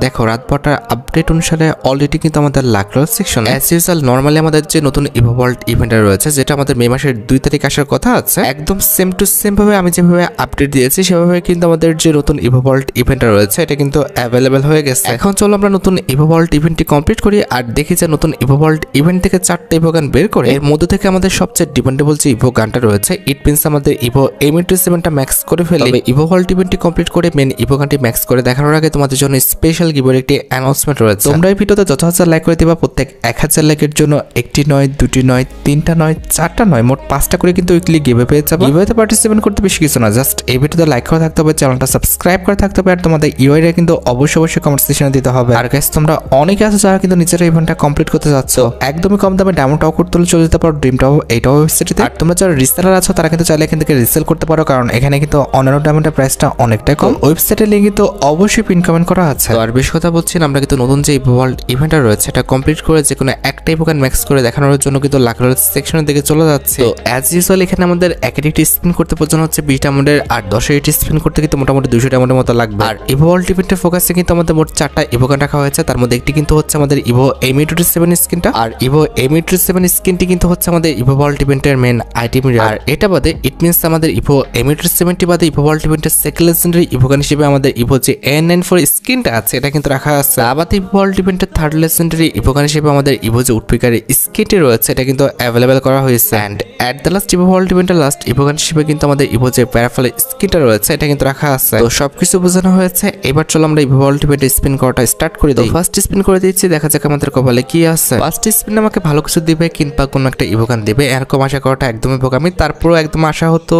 দেখো রাত 12টার আপডেট অনুসারে অলরেডি কিন্তু আমাদের লাকরল সেকশন অ্যাজ ইউজুয়াল নর্মালি আমাদের যে নতুন ইভোভল্ট ইভেন্ট রয়েছে যেটা আমাদের মে মাসের 2 তারিখ আসার কথা আছে একদম সেম টু সেম ভাবে আমি যেভাবে আপডেট দিয়েছি সেভাবে কিন্তু আমাদের যে নতুন ইভোভল্ট ইভেন্ট রয়েছে এটা কিন্তু অ্যাভেলেবেল হয়ে গেছে। এখন চলো আমরা নতুন ইভোভল্ট ইভেন্টটি কমপ্লিট করি আর দেখি যে নতুন ইভোভল্ট ইভেন্ট থেকে 4টা ইভোগান বের করে এর মধ্যে থেকে আমাদের সবচেয়ে ডিপেন্ডেবল যে ইভো গানটা রয়েছে ইট মিন্স আমাদের ইভো M87টা ম্যাক্স করে ফেলে ইভোভল্ট ইভেন্টটি কমপ্লিট করে মেন ইভো গানটি ম্যাক্স করে দেখানোর আগে তোমাদের জন্য স্পেশাল গিভের একটি অ্যানাউন্সমেন্ট রয়েছে। তোমরা এই ভিডিওতে যত হাজার লাইক করে দিবা প্রত্যেক 1000 লাইকের জন্য একটি নয়, দুটি নয়, তিনটা নয়, 4টা নয়, মোট 5টা করে কিন্তু উইকলি গিভে পেয়ে যাবে। গিভেতে পার্টিসিপেট করতে বেশি কিছু না, জাস্ট এই ভিডিওতে লাইক করে থাকতে হবে, চ্যানেলটা সাবস্ক্রাইব করে থাকতে হবে আর তোমাদের ইউআইডি কিন্তু অবশ্যই কমেন্ট সেকশনে দিতে হবে। আর গাইস তোমরা অনেকে আছো যারা কিন্তু নিজের ইভেন্টটা কমপ্লিট করতে যাচ্ছ একদমই কম দামে ডায়মন্ড টাও করতে চলে যেতে পারো ড্রিম টাও এইটাও ওয়েবসাইটে। আর তোমরা যারা রিসেলার আছো তারা কিন্তু চাইলে এখান থেকে রিসেল করতে পারো কারণ এখানে কিন্তু অন্যান্য ডায়মন্ডের প্রাইসটা অনেকটাই কম। ওয়েবসাইটের লিংক কিন্তু অবশ্যই পিন কমেন্ট করা আছে। আর বেশ কথা বলছি আমরা কিন্তু নতুন যে ইভোভল্ট ইভেন্টটা রয়েছে এটা কমপ্লিট করে যে কোনো একটা ইভোগান ম্যাক্স করে দেখানোর জন্য কিন্তু লাকরল সেকশনের দিকে চলে যাচ্ছে। তো অ্যাজ ইউজুয়াল এখানে আমাদের একটি স্পিন করতে পর্যন্ত হচ্ছে 20 ডায়মন্ডের আর 10 স্পিন করতে কিন্তু মোটামুটি 200 ডায়মন্ডের মতো লাগবে। আর ইভোভল্ট ইভেন্টের ফোকাসে কিন্তু আমাদের মোট 4টা ইভোগান রাখা হয়েছে, তার মধ্যে একটি কিন্তু হচ্ছে আমাদের ইভো M87 স্কিনটা আর ইভো M87 স্কিনটি কিন্তু হচ্ছে আমাদের ইভোভল্ট ইভেন্টের মেন আইটেম। আর এটা বাদে ইট মিন্স আমাদের ইভো M87 বাদে ইভোভল্ট ইভেন্টের সেকেন্ড লেজেন্ডারি ইভোগান হিসেবে আমাদের ইভো যে N94 স্কিনটা আছে এটা কিন্তু রাখা আছে। আবার ইভোভল্ট ইভেন্টের থার্ড লেজেন্ডারি ইভোগান হিসেবে আমাদের ইভো যে উডপিকার স্কিনটি রয়েছে এটা কিন্তু অ্যাভেলেবেল করা হয়েছে। অ্যান্ড অ্যাট দ্য লাস্ট ইভোভল্ট ইভেন্টের লাস্ট ইভোগান হিসেবে কিন্তু আমাদের ইভো যে প্যারাফল স্কিনটা রয়েছে এটা কিন্তু রাখা আছে। তো সবকিছু বোঝানো হয়েছে, এবার চলো আমরা ইভোভল্ট ইভেন্টে স্পিন করাটা স্টার্ট করে দিই। ফার্স্ট স্পিন করে দিচ্ছি, দেখা যাক আমাদের কপালে কি আছে। ফার্স্ট স্পিন আমাকে ভালো কিছু দিবে কিংবা কোনো একটা ইভোগান দিবে এরকম আশা করাটা একদমই বোকামি। তারপরও একদম আশা হতো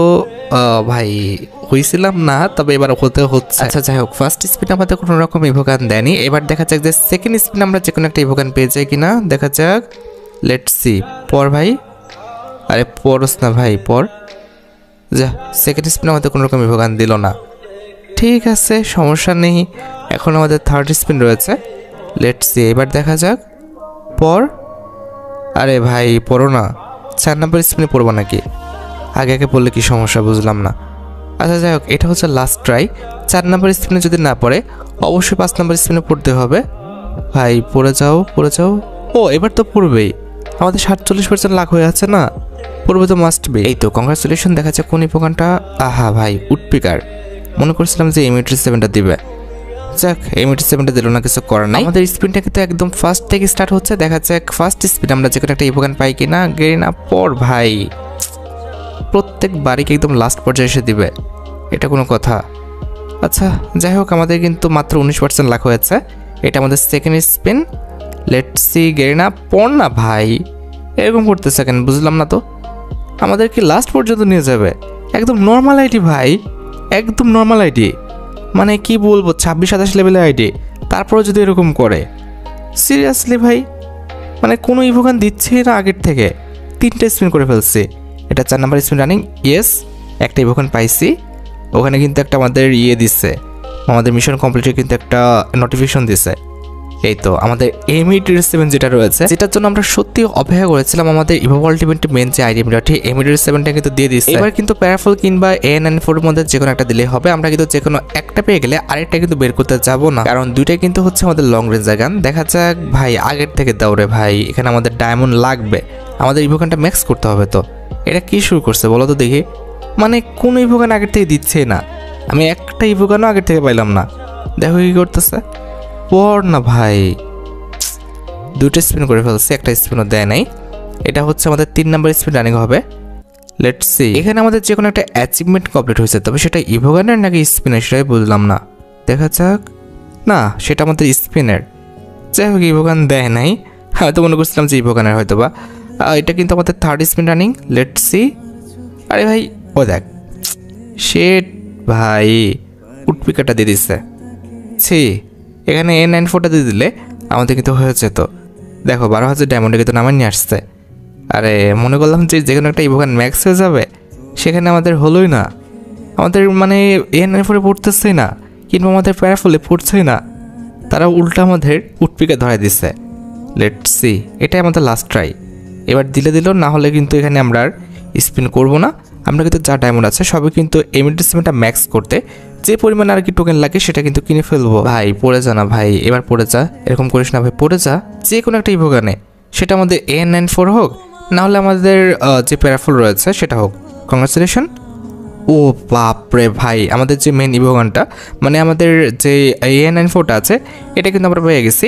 ভাই হয়েছিলাম না, তবে এবার হতে হচ্ছে। আচ্ছা যাই হোক ফার্স্ট স্পিন আমাদের কোনো রকম ইভোগান দেয়নি। এবার দেখা যাক যে সেকেন্ড স্পিন আমরা যে কোনো একটা ইভোগান পেয়ে যাই কিনা, দেখা যাক। Let's see. পর ভাই, আরে পরস না ভাই, পর যা। সেকেন্ড স্পিন আমাদের কোনো রকম ইভোগান দিল না, ঠিক আছে সমস্যা নেই। এখন আমাদের থার্ড স্পিন রয়েছে, লেটস সি। এবার দেখা যাক। পর, আরে ভাই পড়ো না, 4 নম্বর স্পিনে পড়বো নাকি? আগে আগে পড়লে কি সমস্যা বুঝলাম না। আচ্ছা যাই হোক এটা হচ্ছে লাস্ট ট্রাই। 4 নম্বর স্পিনে যদি না পড়ে অবশ্যই 5 নম্বর স্পিনে পড়তে হবে। ভাই পড়ে যাও, পড়ে যাও। ও এবার তো পড়বেই, আমাদের 47% লাখ হয়ে আছে না, পড়বে তো মাস্ট বি। এই তো কংগ্রাচুলেশন। দেখা যাচ্ছে কোন ইভোগানটা। আহা ভাই উডপিকার, মনে করছিলাম যে M87টা দিবে। যাক M87টা দিল না, কিছু করার নাই। আমাদের স্পিনটা কিন্তু একদম ফার্স্ট থেকে স্টার্ট হচ্ছে। দেখা যাক ফার্স্ট স্পিন আমরা যে কোনো একটা ইভোগান পাই কিনা। গেরিনা পর ভাই, প্রত্যেকবারই একদম লাস্ট পর্যায়ে এসে দিবে, এটা কোনো কথা? আচ্ছা যাই হোক আমাদের কিন্তু মাত্র 19% লাখ হয়েছে। এটা আমাদের second spin, let's see. Garena পর না ভাই, এরকম করতেছে কেন বুঝলাম না তো। আমাদের কি লাস্ট পর্যন্ত নিয়ে যাবে? একদম নর্মাল আইডি ভাই, একদম নর্মাল আইডি, মানে কি বলবো 26-27 লেভেলের আইডি, তারপরে যদি এরকম করে সিরিয়াসলি ভাই, মানে কোনো ইভোগান দিচ্ছে না আগের থেকে। 3টে স্পিন করে ফেলছে, এটা 4 নম্বর স্পিন রানিং। ইয়েস একটা ইভোগান পাইছি, ওখানে কিন্তু একটা আমাদের দিচ্ছে, আমাদের মিশন কমপ্লিটের কিন্তু একটা নোটিফিকেশন দিচ্ছে। এই তো আমাদের M87 যেটা রয়েছে, যেটার জন্য আমরা সত্যি অপেক্ষা করেছিলাম, আমাদের ইভোভল্ট ইভেন্টের মেন যে আইটেমটা M87টা কিন্তু দিয়ে দিচ্ছে। এবার কিন্তু প্যারাফল কিংবা N94 এর মধ্যে যে কোনো একটা দিলে হবে। আমরা কিন্তু যে কোনো একটা পেয়ে গেলে আরেকটা কিন্তু বের করতে যাব না, কারণ দুইটাই কিন্তু হচ্ছে আমাদের লং রেঞ্জের গান। দেখা যাক ভাই আগের থেকে দাও রে ভাই, এখানে আমাদের ডায়মন্ড লাগবে, আমাদের ইভোগানটা ম্যাক্স করতে হবে। তো এটা কি শুরু করছে বলো তো দেখি, মানে কোন ইভোগান আগের থেকে দিচ্ছে না, আমি একটা ইভোগানও আগের থেকে পাইলাম না। দেখো কি করতেছে, পর না ভাই, 2টে স্পিন করে ফেলছে, একটা স্পিনও দেয় নাই। এটা হচ্ছে আমাদের 3 নম্বর স্পিন রানিং হবে। Let's see. এখানে আমাদের যে কোনো একটা অ্যাচিভমেন্ট কমপ্লিট হয়েছে, তবে সেটা ইভোগানের নাকি স্পিনের সেটাই বুঝলাম না। দেখা যাক। না সেটা আমাদের স্পিনের। যাই হোক ইভোগান দেয় নাই, হয়তো মনে করছিলাম যে ইভোগানের হয়তো বা। এটা কিন্তু আমাদের third spin running, let's see. আরে ভাই ও দেখ, শেট ভাই উডপিকারটা দিয়ে দিচ্ছে। ছি, এখানে N94টা দিয়ে দিলে আমাদের কিন্তু হয়ে যেত। দেখো 12,000 ডায়মন্ডে কিন্তু নামায় নিয়ে আসছে। আরে মনে করলাম যে কোনো একটা ইভোগান ম্যাক্স হয়ে যাবে, সেখানে আমাদের হলোই না। আমাদের মানে N94 পড়তেছেই না, কিংবা আমাদের প্যারাফলে পড়ছেই না, তারা উল্টা আমাদের উডপিকা ধরাই দিচ্ছে। Let's see. এটাই আমাদের লাস্ট ট্রাই, এবার দিলে দিল, না হলে কিন্তু এখানে আমরা আর স্পিন করবো না। আমরা কিন্তু যা ডায়মন্ড আছে সবই কিন্তু এমিটেড সিমেন্টটা ম্যাক্স করতে যে পরিমাণ আর কি টোকেন লাগে সেটা কিন্তু কিনে ফেলবো। ভাই পড়ে যা না ভাই, এবার পড়ে যা, এরকম করিস না ভাই, পড়ে যা যে কোনো একটা ইভোগানে, সেটা আমাদের AN94 হোক না হলে আমাদের যে প্যারাফুল রয়েছে সেটা হোক। কংগ্রাচুলেশন। ও বাপরে ভাই, আমাদের যে মেন ইভোগানটা মানে আমাদের যে AN94টা আছে এটা কিন্তু আমরা পেয়ে গেছি।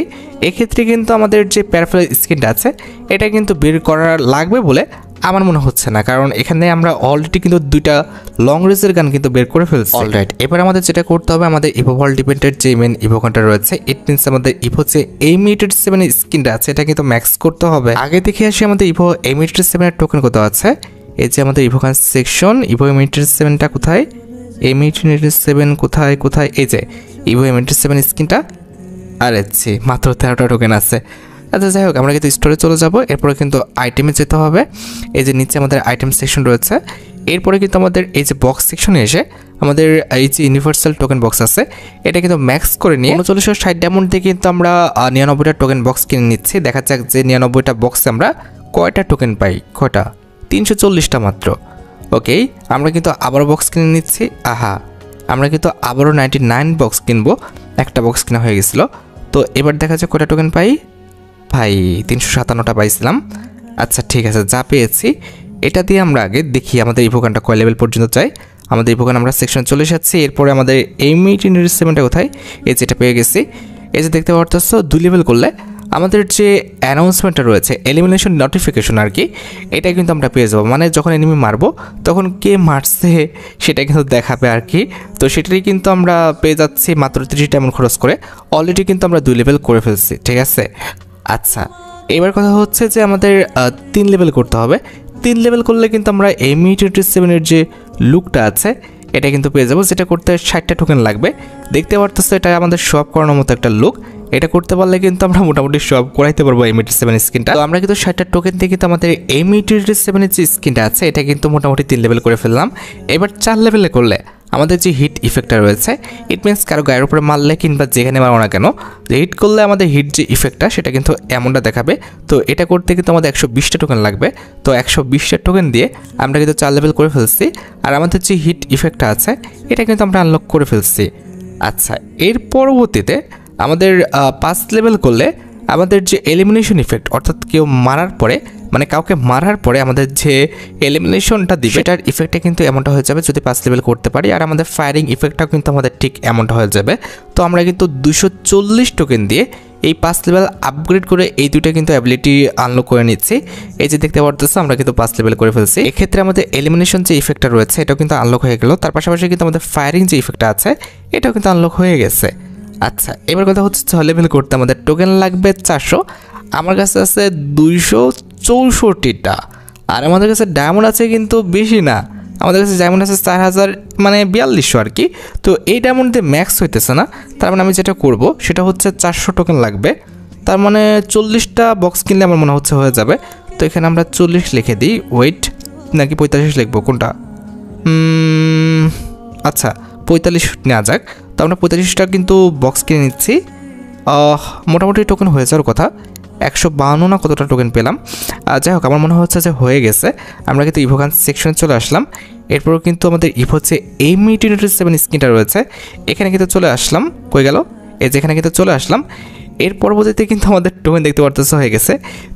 এক্ষেত্রে কিন্তু আমাদের যে প্যারাফুল স্কিনটা আছে এটা কিন্তু বের করা লাগবে বলে আমার মনে হচ্ছে না, কারণ এখানে আমরা অলরেডি কিন্তু 2টা লং রেঞ্জের গান কিন্তু বের করে ফেলছি। অলরাইট, এবার আমাদের যেটা করতে হবে, আমাদের ইভোভল্ট ইভেন্টের যে মেন ইভোগানটা রয়েছে ইট মিনস আমাদের ইভো যে M87 স্কিনটা আছে এটা কিন্তু ম্যাক্স করতে হবে। আগে দেখে আসি আমাদের ইভো M87 এর টোকেন কত আছে। এই যে আমাদের ইভোগান সেকশন, ইভো M87টা কোথায়, M87 কোথায় কোথায়, এই যে ইভো M87 স্কিনটা, আর মাত্র 13টা টোকেন আছে। আচ্ছা যাই হোক, আমরা কিন্তু স্টোরে চলে যাব, এরপরে কিন্তু আইটেমে যেতে হবে। এই যে নিচে আমাদের আইটেম সেকশন রয়েছে, এরপরে কিন্তু আমাদের এই যে বক্স সেকশনে এসে আমাদের এই যে ইউনিভার্সাল টোকেন বক্স আছে এটা কিন্তু ম্যাক্স করে নিয়ে 3960 ডায়মন্ড দিয়ে কিন্তু আমরা 99টা টোকেন বক্স কিনে নিচ্ছি। দেখা যাক যে 99টা বক্সে আমরা কয়টা টোকেন পাই। কয়টা? 340টা মাত্র। ওকে, আমরা কিন্তু আবারও বক্স কিনে নিচ্ছি। আহা, আমরা কিন্তু আবারও 99 বক্স কিনবো, একটা বক্স কেনা হয়ে গেছিলো। তো এবার দেখা যাক কয়টা টোকেন পাই। ভাই 357টা পাইছিলাম। আচ্ছা ঠিক আছে, যা পেয়েছি এটা দিয়ে আমরা আগে দেখি আমাদের ইভোগানটা কয় লেভেল পর্যন্ত চাই। আমাদের ইভোগান আমরা সেকশন চলে এসেছি, এরপরে আমাদের M87টা কোথায়, এই যেটা পেয়ে গেছি। এই যে দেখতে পারতেছ 2 লেভেল করলে আমাদের যে অ্যানাউন্সমেন্টটা রয়েছে এলিমিনেশন নোটিফিকেশন আর কি, এটা কিন্তু আমরা পেয়ে যাবো। মানে যখন এনিমি মারবো তখন কে মারছে সেটা কিন্তু দেখাবে আর কি। তো সেটাই কিন্তু আমরা পেয়ে যাচ্ছি মাত্র 30 ডায়মন্ড খরচ করে। অলরেডি কিন্তু আমরা 2 লেভেল করে ফেলছি, ঠিক আছে। আচ্ছা, এবার কথা হচ্ছে যে আমাদের 3 লেভেল করতে হবে। 3 লেভেল করলে কিন্তু আমরা M87 এর যে লুকটা আছে এটা কিন্তু পেয়ে যাবো, যেটা করতে 60টা টোকেন লাগবে। দেখতে পারতেছো এটা আমাদের সব করানোর মতো একটা লুক। এটা করতে পারলে কিন্তু আমরা মোটামুটি সব করাইতে পারবো M87 স্কিনটা। তো আমরা কিন্তু 60টা টোকেন দিয়ে কিন্তু আমাদের M87 এর যে স্কিনটা আছে এটা কিন্তু মোটামুটি 3 লেভেল করে ফেললাম। এবার 4 লেভেলে করলে আমাদের যে হিট ইফেক্টটা রয়েছে ইট মিনস কারো গায়ের উপরে মারলে কিংবা যেখানে মারো না কেন যে হিট করলে আমাদের হিট যে ইফেক্টটা সেটা কিন্তু এমনটা দেখাবে। তো এটা করতে কিন্তু আমাদের 120টা টোকেন লাগবে। তো 120টা টোকেন দিয়ে আমরা কিন্তু 4 লেভেল করে ফেলছি, আর আমাদের যে হিট ইফেক্টটা আছে এটা কিন্তু আমরা আনলক করে ফেলছি। আচ্ছা, এর পরবর্তীতে আমাদের 5 লেভেল করলে আমাদের যে এলিমিনেশন ইফেক্ট, অর্থাৎ কেউ মারার পরে মানে কাউকে মারার পরে আমাদের যে এলিমিনেশনটা দিবে সেটার ইফেক্টটা কিন্তু এমনটা হয়ে যাবে যদি 5 লেভেল করতে পারি। আর আমাদের ফায়ারিং ইফেক্টটাও কিন্তু আমাদের ঠিক এমনটা হয়ে যাবে। তো আমরা কিন্তু 240 টোকেন দিয়ে এই 5 লেভেল আপগ্রেড করে এই দুটো কিন্তু অ্যাবিলিটি আনলক করে নিচ্ছি। এই যে দেখতে পারতেছো আমরা কিন্তু 5 লেভেল করে ফেলছি। এক্ষেত্রে আমাদের এলিমিনেশন যে ইফেক্টটা রয়েছে এটাও কিন্তু আনলক হয়ে গেল, তার পাশাপাশি কিন্তু আমাদের ফায়ারিং যে ইফেক্টটা আছে এটাও কিন্তু আনলক হয়ে গেছে। আচ্ছা, এবার কথা হচ্ছে 6 লেভেল করতে আমাদের টোকেন লাগবে 400। আমার কাছে আছে 264টা, আর আমাদের কাছে ডায়মন্ড আছে কিন্তু বেশি না, আমাদের কাছে ডায়মন্ড আছে 4000 মানে 4200 আর কি। তো এই ডায়মন্ড দিয়ে ম্যাক্স হইতেছে না, তার মানে আমি যেটা করব সেটা হচ্ছে 400 টোকেন লাগবে। তার মানে 40টা বক্স কিনলে আমার মনে হচ্ছে হয়ে যাবে। তো এখানে আমরা 40 লিখে দিই। ওয়েট, নাকি 45 লিখবো কোনটা? আচ্ছা 45 নেওয়া যাক। তো আমরা 45টা কিন্তু বক্স কিনে নিচ্ছি। মোটামুটি টোকেন হয়ে যাওয়ার কথা, 152 না কতটা টোকেন পেলাম। যাই হোক, আমার মনে হচ্ছে যে হয়ে গেছে। আমরা কিন্তু ইভোগান সেকশনে চলে আসলাম, এরপরও কিন্তু আমাদের ইভো হচ্ছে M87 স্কিনটা রয়েছে এখানে কিন্তু চলে আসলাম। কই গেল? এই যে এখানে কিন্তু চলে আসলাম। এর পরবর্তীতে কিন্তু আমাদের টোকেন দেখতে পারতেছে হয়ে গেছে।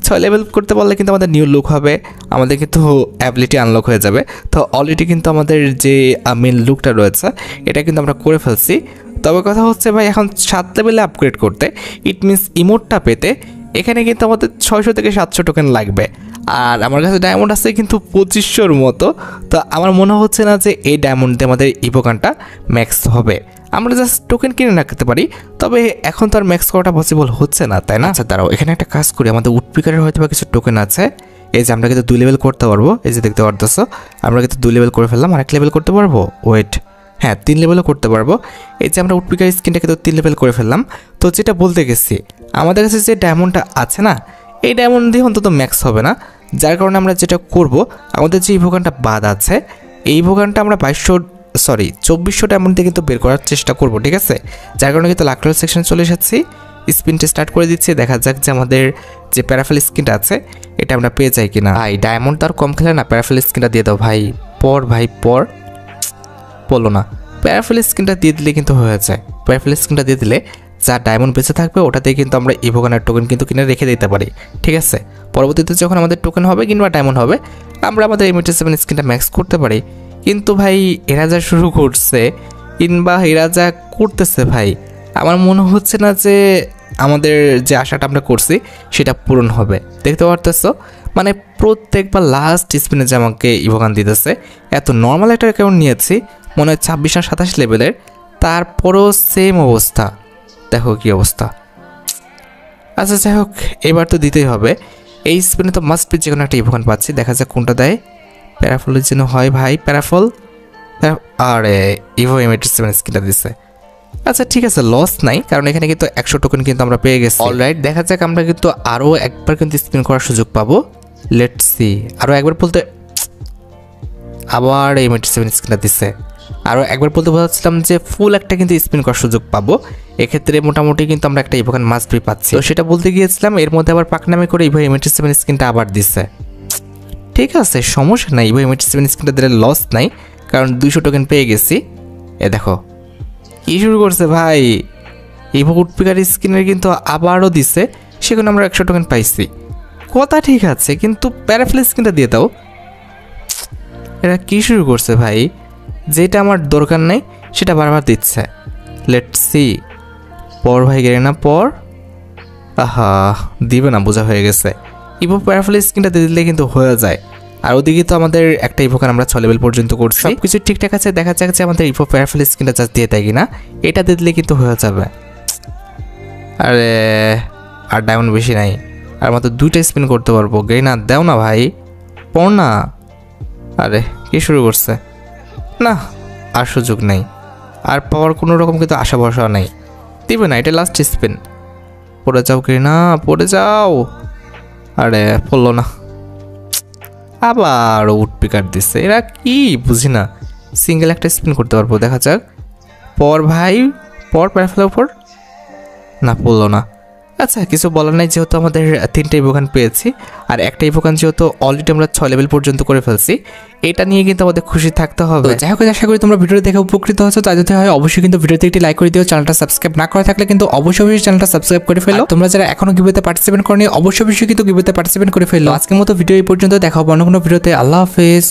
6 লেভেল করতে পারলে কিন্তু আমাদের নিউ লুক হবে, আমাদের কিন্তু অ্যাবিলিটি আনলক হয়ে যাবে। তো অলরেডি কিন্তু আমাদের যে মেন লুকটা রয়েছে এটা কিন্তু আমরা করে ফেলছি। তবে কথা হচ্ছে ভাই, এখন 7 লেভেলে আপগ্রেড করতে ইট মিনস ইমোটটা পেতে এখানে কিন্তু আমাদের 600 থেকে 700 টোকেন লাগবে। আর আমার কাছে ডায়মন্ড আছে কিন্তু 2500-র মতো। তো আমার মনে হচ্ছে না যে এই ডায়মন্ড দিয়ে আমাদের ইভোগানটা ম্যাক্স হবে। আমরা জাস্ট টোকেন কিনে রাখতে পারি, তবে এখন তো আর ম্যাক্স করাটা পসিবল হচ্ছে না, তাই না? আচ্ছা দাঁড়াও, এখানে একটা কাজ করি। আমাদের উডপিকারের হয়তো বা কিছু টোকেন আছে। এই যে আমরা কিন্তু 2 লেভেল করতে পারবো। এই যে দেখতে পারতেছো আমরা কিন্তু 2 লেভেল করে ফেললাম। আরেক লেভেল করতে পারবো। ওয়েট, হ্যাঁ 3 লেভেলও করতে পারবো। এই যে আমরা উডপিকার স্কিনটা কিন্তু 3 লেভেল করে ফেললাম। তো যেটা বলতে গেছি, আমাদের কাছে যে ডায়মন্ডটা আছে না, এই ডায়মন্ড দিয়ে অন্তত ম্যাক্স হবে না। যার কারণে আমরা যেটা করব, আমাদের যে ইভোগানটা বাদ আছে এই ইভোগানটা আমরা 2400 ডায়মন্ড দিয়ে কিন্তু বের করার চেষ্টা করব, ঠিক আছে? যার কারণে কিন্তু লাকরোল সেকশনে চলে এসেছি, স্পিনটা স্টার্ট করে দিচ্ছি। দেখা যাক যে আমাদের যে প্যারাফেল স্কিনটা আছে এটা আমরা পেয়ে যাই কিনা। ভাই ডায়মন্ড তো আর কম খেলে না, প্যারাফেল স্কিনটা দিয়ে দাও ভাই। পর ভাই পর, বলো না। প্যারাফেল স্কিনটা দিয়ে দিলে কিন্তু হয়ে যায়। প্যারাফেল স্কিনটা দিয়ে দিলে যা ডায়মন্ড বেঁচে থাকবে ওটাতে কিন্তু আমরা ইভোগানের টোকেন কিন্তু কিনে রেখে দিতে পারি, ঠিক আছে। পরবর্তীতে যখন আমাদের টোকেন হবে কিংবা ডায়মন্ড হবে, আমরা আমাদের M87 স্কিনটা ম্যাক্স করতে পারি। কিন্তু ভাই এরা যা শুরু করছে কিংবা এরা যা করতেছে ভাই, আমার মনে হচ্ছে না যে আমাদের যে আশাটা আমরা করছি সেটা পূরণ হবে। দেখতে পারতেছো মানে প্রত্যেকবার লাস্ট স্পিনে যে আমাকে ইভোগান দিতেছে। এত নর্মাল একটা অ্যাকাউন্ট নিয়েছি, মনে হয় 26 না 27 লেভেলের, তারপরও সেম অবস্থা। দেখো কি অবস্থা। আচ্ছা যাই হোক, এবার তো দিতেই হবে। এই স্পিনে তো মাস্ট বি যে কোনো একটা ইভোগান পাচ্ছি, দেখা যাক কোনটা দেয়। প্যারাফলের জন্য হয় ভাই, প্যারাফল। আরে ইভো M87 স্কিনটা দিচ্ছে। আচ্ছা ঠিক আছে, লস নাই, কারণ এখানে কিন্তু 100 টোকেন কিন্তু আমরা পেয়ে গেছি। অলরাইট, দেখা যাক আমরা কিন্তু আরও একবার কিন্তু স্পিন করার সুযোগ পাবো। Let's see. আরও একবার বলতে আবার M87 স্কিনটা দিচ্ছে। আরও একবার বলতে বলছিলাম যে ফুল একটা কিন্তু স্পিন করার সুযোগ পাবো। এক্ষেত্রে মোটামুটি কিন্তু আমরা একটা ইভোগান মাস্ট বি পাচ্ছি। তো সেটা বলতে গিয়েছিলাম, এর মধ্যে আবার পাকনামি করে ইভো M87 স্কিনটা আবার দিচ্ছে। ঠিক আছে, সমস্যা নাই, ইভো M87 স্কিনটা দিলে লস নাই, কারণ 200 টোকেন পেয়ে গেছি। এ দেখো কি শুরু করছে ভাই। ইভো উডপিকার স্কিনের কিন্তু আবারও দিছে, সেখানে আমরা 100 টোকেন পাইছি। কথা ঠিক আছে, কিন্তু প্যারাফেল স্কিনটা দিয়ে দাও। এরা কি শুরু করছে ভাই, যেটা আমার দরকার নেই সেটা বারবার দিচ্ছে। Let's see. পর ভাই গেলে না পর। আহা, দিবে না, বোঝা হয়ে গেছে। ইভো প্যারাফেল স্কিনটা দিয়ে দিলে কিন্তু হয়ে যায়। আর ওদিকে তো আমাদের একটা ইভোকান আমরা 6 লেভেল পর্যন্ত করছি, সব কিছু ঠিকঠাক আছে। দেখা যাক যে আমাদের ইভো প্যারাফেল স্কিনটা জাস্ট দিয়ে দেয় কিনা। এটা দিয়ে দিলে কিন্তু হয়ে যাবে। আরে আর ডায়মন্ড বেশি নাই, আর মাত্র 2টা স্পিন করতে পারবো। না দাও না ভাই, পড় না। আরে কি শুরু করছে না, আর সুযোগ নেই, আর পাওয়ার কোনো রকম কিন্তু আশা ভরসা নেই। দিবে না, এটা লাস্ট স্পিন। পড়ে যাও না, পড়ে যাও। আরে পড়লো না, আবার উডপিকার দিচ্ছে। এরা কি বুঝি না, সিঙ্গেল একটা স্পিন করতে পারবো। দেখা যাক। পর ভাই পর, প্যারাফেলের উপর না, পড়লো না। আচ্ছা কিছু বলার নাই, যেহেতু আমাদের 3টা ইভোগান পেয়েছি, আর একটা ইভোগান যেহেতু অলরেডি আমরা 6 লেভেল পর্যন্ত করে ফেলছি, এটা নিয়ে কিন্তু আমাদের খুশি থাকতে হবে। যাই হোক, আশা করি তোমরা ভিডিও দেখে উপকৃত হচ্ছো। তাই যদি হয় অবশ্যই কিন্তু ভিডিওতে একটি লাইক করে দিও। চ্যানেলটা সাবস্ক্রাইব না করা থাকলে কিন্তু অবশ্যই চ্যানেলটা সাবস্ক্রাইব করে ফেলো। তোমরা যারা এখনো গিভওয়েতে পার্টিসিপেট করনি, অবশ্যই কিন্তু গিভওয়েতে পার্টিসিপেট করে ফেলো। আজকের মতো ভিডিও এই পর্যন্ত, দেখা হবে অন্য কোনো ভিডিওতে। আল্লাহ হাফেজ।